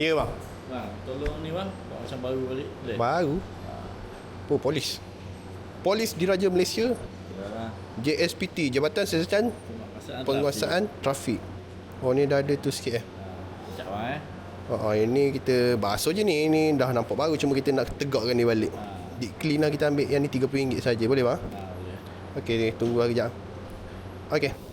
Ya bang. Bang, tolong ni bang, buat macam baru balik. Boleh? Baru. Oh, polis. Polis Diraja Malaysia. Yalah. JSPT, Jabatan Siasatan Penguasaan Trafik. Oh, ni dah ada tu sikit Sekejap bang ini kita basuh je ni. Ni dah nampak baru, cuma kita nak tegakkan ni balik. Deep clean lah, kita ambil yang ni RM30 saja. Boleh bang? Boleh. Okey, ni tunggu lagi sekejap. Okey.